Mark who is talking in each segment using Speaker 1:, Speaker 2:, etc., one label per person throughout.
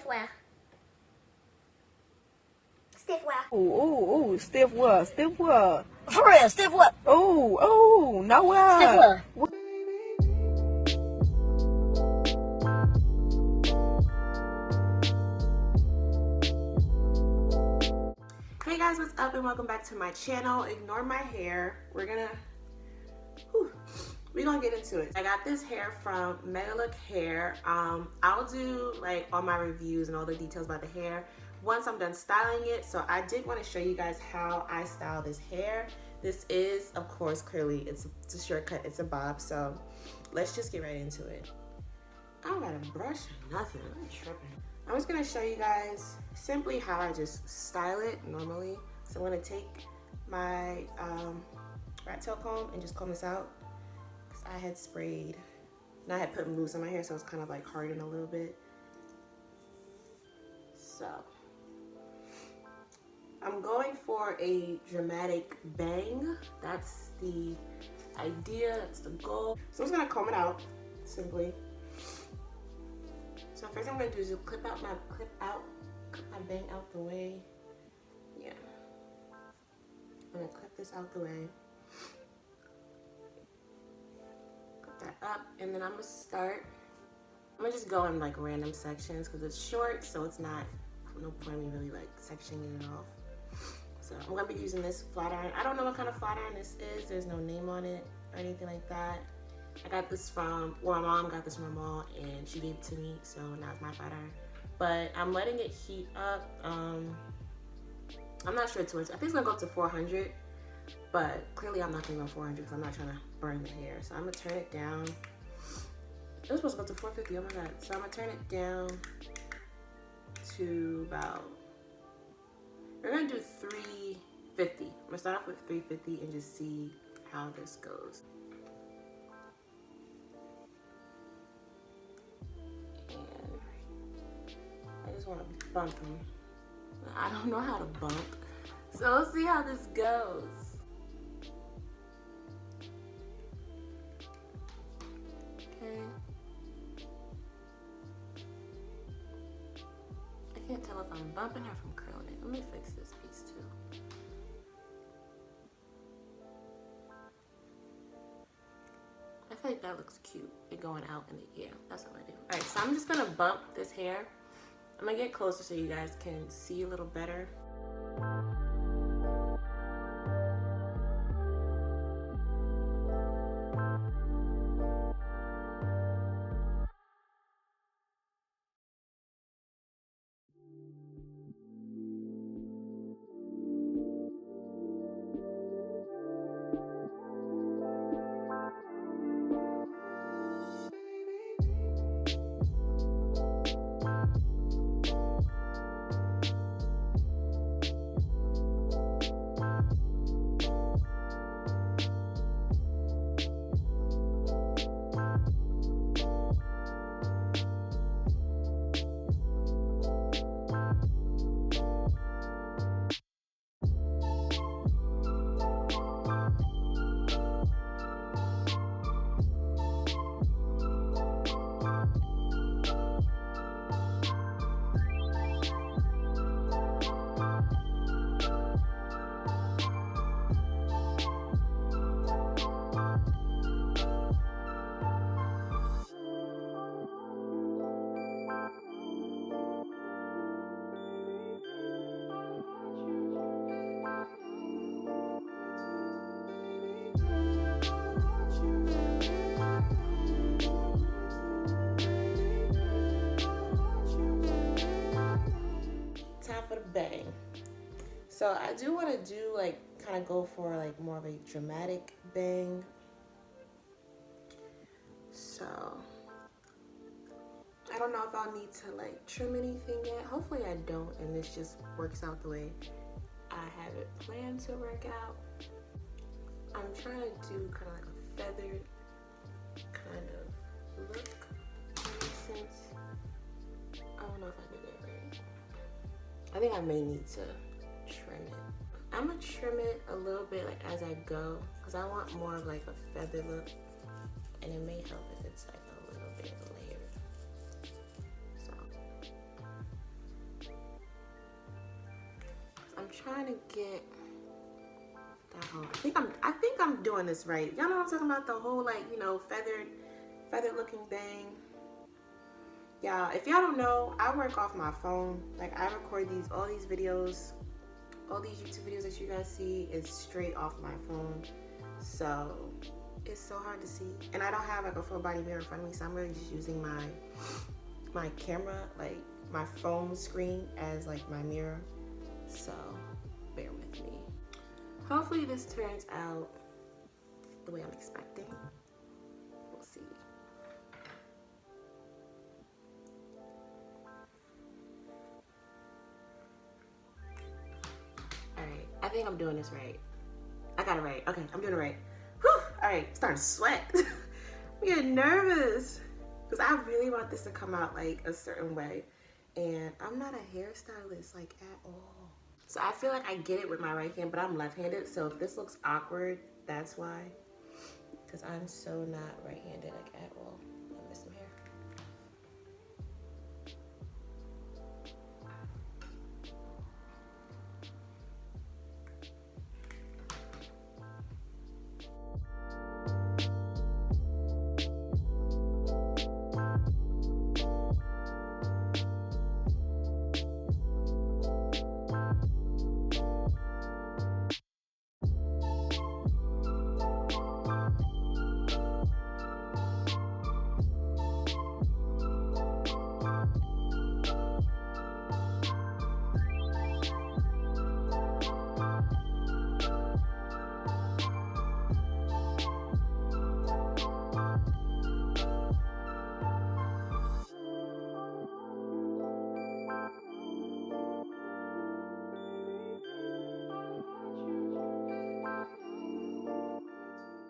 Speaker 1: wear. Stiff wear.
Speaker 2: Ooh, stiff wear, stiff wear.
Speaker 1: For real, stiff wear.
Speaker 2: Ooh, nowhere.
Speaker 1: Stiff wear.
Speaker 2: Hey guys, what's up and welcome back to my channel. Ignore my hair. We're gonna get into it. I got this hair from MegaLook hair. I'll do like all my reviews and all the details about the hair once I'm done styling it. So I did want to show you guys how I style this hair. This is, of course, clearly it's a shortcut, it's a bob. So let's just get right into it. I don't got a brush or nothing. I'm tripping. I'm just gonna show you guys simply how I just style it normally. So I'm gonna take my rat tail comb and just comb this out. Cause I had sprayed, and I had put mousse on my hair, so it's kind of like hardened a little bit. So I'm going for a dramatic bang. That's the idea, that's the goal. So I'm just gonna comb it out, simply. So first I'm gonna do is clip my bang out the way. Yeah. I'm gonna clip this out the way. Clip that up, and then I'm gonna just go in like random sections because it's short, so it's not no point in me really like sectioning it off. So I'm gonna be using this flat iron. I don't know what kind of flat iron this is. There's no name on it or anything like that. I got this from, well, my mom got this from my mom and she gave it to me, so now it's my flat iron. But I'm letting it heat up. I'm not sure I think it's gonna go up to 400, but clearly I'm not gonna go 400 because I'm not trying to burn the hair. So I'm gonna turn it down. It was supposed to go to 450, oh my God. So I'm gonna turn it down to about, we're gonna do 350. I'm gonna start off with 350 and just see how this goes. I just want to bump them. I don't know how to bump, so we'll see how this goes. Okay. I can't tell if I'm bumping or if I'm curling it. Let me fix this piece too. I feel like that looks cute. It going out in the air. That's what I do. All right, so I'm just gonna bump this hair. I'm gonna get closer so you guys can see a little better. For the bang. So I do want to do like kind of go for like more of a dramatic bang. So I don't know if I'll need to like trim anything yet. Hopefully I don't, and this just works out the way I have it planned to work out. I'm trying to do kind of like a feathered kind of look. Makes sense. I don't know if I did it right. I think I may need to trim it. I'm gonna trim it a little bit like as I go because I want more of like a feather look, and it may help if it's like a little bit layered. So trying to get that whole, I think I'm doing this right. Y'all know what I'm talking about? The whole, like, you know, feathered looking thing. Y'all, if y'all don't know, I work off my phone. Like, I record all these videos, all these YouTube videos that you guys see is straight off my phone. So it's so hard to see. And I don't have like a full body mirror in front of me, so I'm really just using my camera, like my phone screen as like my mirror. So bear with me. Hopefully this turns out the way I'm expecting. We'll see. Alright, I think I'm doing this right. I got it right. Okay, I'm doing it right. Whew. Alright, starting to sweat. I'm getting nervous. Because I really want this to come out like a certain way. And I'm not a hairstylist like at all. So I feel like I get it with my right hand, but I'm left-handed. So if this looks awkward, that's why. Because I'm so not right-handed like at all. I miss some hair.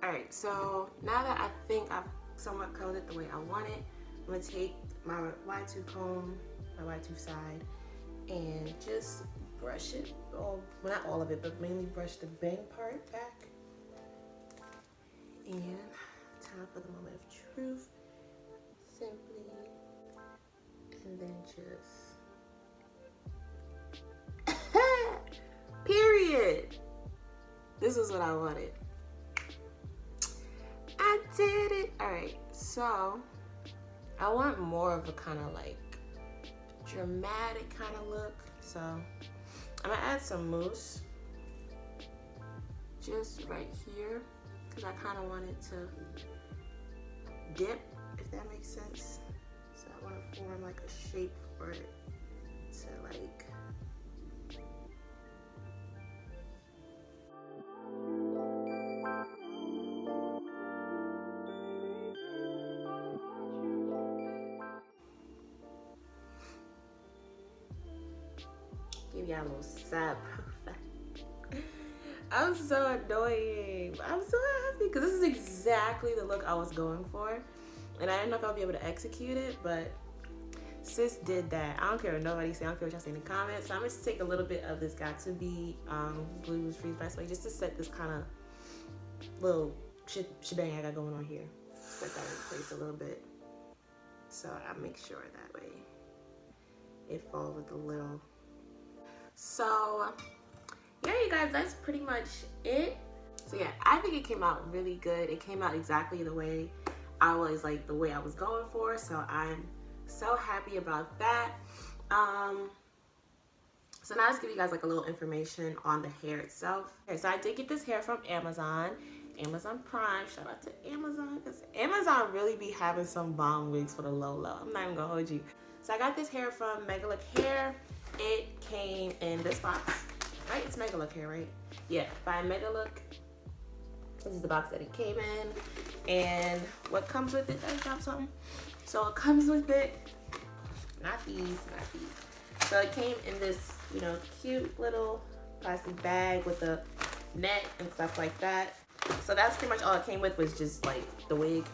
Speaker 2: Alright, so now that I think I've somewhat curled it the way I want it, I'm going to take my Y2 comb, my Y2 side, and just brush it, well not all of it, but mainly brush the bang part back. And time for the moment of truth. Simply, and then just, period. This is what I wanted. I did it. All right, so I want more of a kind of like dramatic kind of look. So I'm gonna add some mousse just right here because I kind of want it to dip, if that makes sense. So I want to form like a shape for it to like. Give y'all a little sap. I'm so annoying. I'm so happy because this is exactly the look I was going for. And I didn't know if I'll be able to execute it, but sis did that. I don't care what nobody say. I don't care what y'all say in the comments. So I'm going to take a little bit of this Got To Be Blues Freeze By Sway just to set this kind of little shebang I got going on here. Set that in place a little bit. So I make sure that way it falls with a little. So yeah, you guys, that's pretty much it. So yeah, I think it came out really good. It came out exactly the way I was going for. So I'm so happy about that. So now let's give you guys like a little information on the hair itself. Okay, so I did get this hair from Amazon Prime. Shout out to Amazon, because Amazon really be having some bomb wigs for the low. I'm not even gonna hold you. So I got this hair from MegaLook Hair. It came in this box, right? It's MegaLook Hair, right? Yeah, by MegaLook. This is the box that it came in. And what comes with it, let's drop something. So it comes with it, not these. So it came in this, you know, cute little plastic bag with a net and stuff like that. So that's pretty much all it came with, was just like the wig.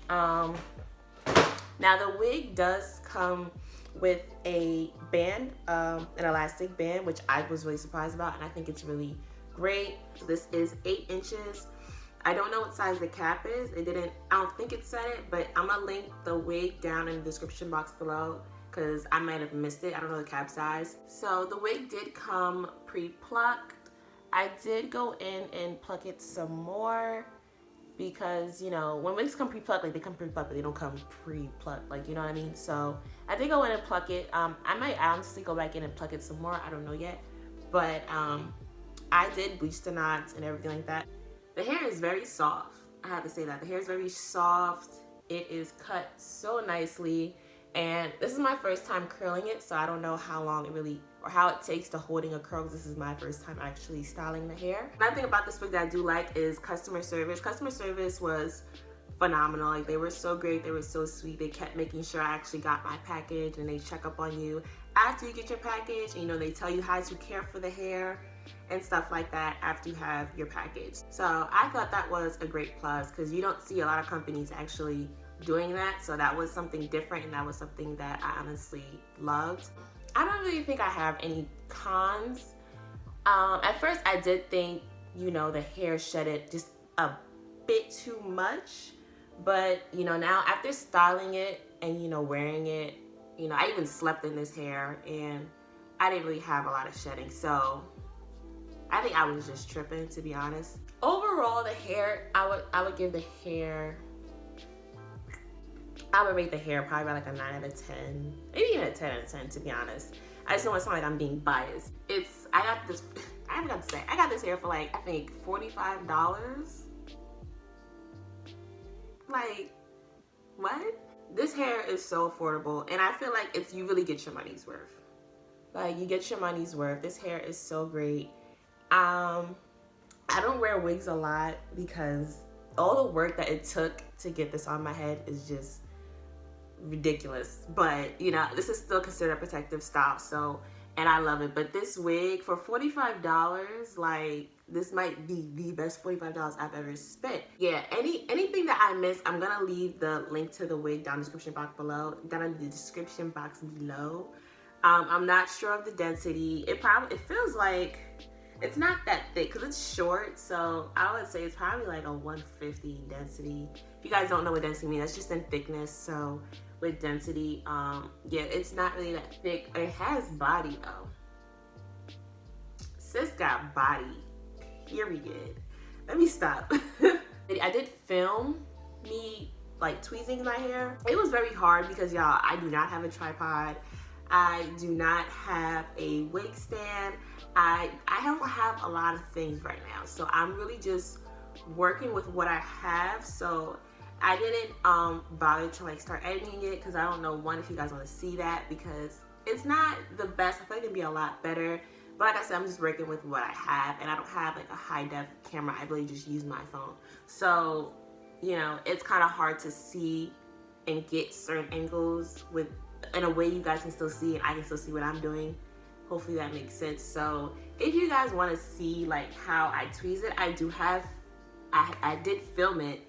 Speaker 2: Now the wig does come with a band, an elastic band, which I was really surprised about, and I think it's really great. So this is 8 inches. I don't know what size the cap is. I don't think it said it, but I'm gonna link the wig down in the description box below. because I might have missed it. I don't know the cap size. So the wig did come pre-plucked. I did go in and pluck it some more because, you know, when wigs come pre-plucked, like they come pre-plucked, but they don't come pre-plucked, like, you know what I mean? So I did go in and pluck it. I might honestly go back in and pluck it some more. I don't know yet. But I did bleach the knots and everything like that. The hair is very soft. I have to say that. The hair is very soft. It is cut so nicely. And this is my first time curling it, so I don't know how long it really, or how it takes to holding a curl. This is my first time actually styling the hair. Another thing about this wig that I do like is customer service. Customer service was phenomenal. Like, they were so great. They were so sweet. They kept making sure I actually got my package, and they check up on you after you get your package. And, you know, they tell you how to care for the hair and stuff like that after you have your package. So I thought that was a great plus because you don't see a lot of companies actually doing that. So that was something different, and that was something that I honestly loved. I don't really think I have any cons. At first I did think, you know, the hair shedded just a bit too much, but, you know, now after styling it and, you know, wearing it, you know, I even slept in this hair and I didn't really have a lot of shedding. So I think I was just tripping, to be honest. Overall, the hair, I would give the hair, I would rate the hair probably about like a 9 out of 10, maybe even a 10 out of 10, to be honest. I just don't want to sound like I'm being biased. I got this, I forgot to say, I got this hair for like, I think $45. Like, what? This hair is so affordable, and I feel like you really get your money's worth. Like, you get your money's worth. This hair is so great. I don't wear wigs a lot because all the work that it took to get this on my head is just ridiculous. But, you know, this is still considered a protective style, so, and I love it. But this wig for $45, like, this might be the best $45 I've ever spent. Yeah, anything that I missed, I'm gonna leave the link to the wig down in the description box below. I'm not sure of the density. It feels like it's not that thick because it's short, so I would say it's probably like a 150 density. If you guys don't know what density means, that's just in thickness. So with density, yeah, it's not really that thick. It has body though. Sis got body, period. Let me stop. I did film me like tweezing my hair. It was very hard because, y'all, I do not have a tripod. I do not have a wig stand. I don't have a lot of things right now, so I'm really just working with what I have. So I didn't bother to like start editing it because I don't know, one, if you guys want to see that, because it's not the best. I feel like it'd be a lot better, but like I said, I'm just working with what I have, and I don't have like a high def camera. I really just use my phone, so, you know, it's kind of hard to see and get certain angles with, in a way you guys can still see and I can still see what I'm doing. Hopefully that makes sense. So if you guys want to see like how I tweeze it, I did film it,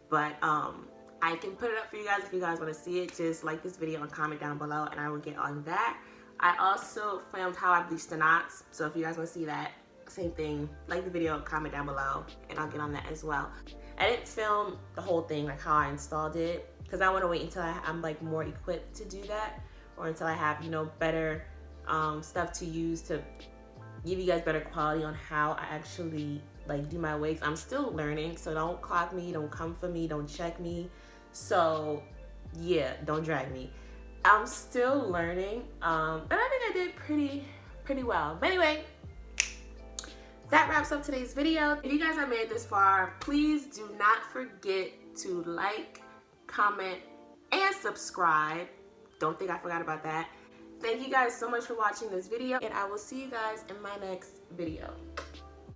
Speaker 2: but I can put it up for you guys if you guys want to see it. Just like this video and comment down below and I will get on that. I also filmed how I bleached the knots, so if you guys want to see that, same thing, like the video, comment down below and I'll get on that as well. I didn't film the whole thing, like how I installed it, because I want to wait until I'm like more equipped to do that, or until I have, you know, better stuff to use to give you guys better quality on how I actually like do my wigs. I'm still learning, so don't clock me, don't come for me, don't check me. So yeah, don't drag me. I'm still learning, but I think I did pretty well. But anyway, that wraps up today's video. If you guys have made it this far, please do not forget to like, comment, and subscribe. Don't think I forgot about that. Thank you guys so much for watching this video, and I will see you guys in my next video.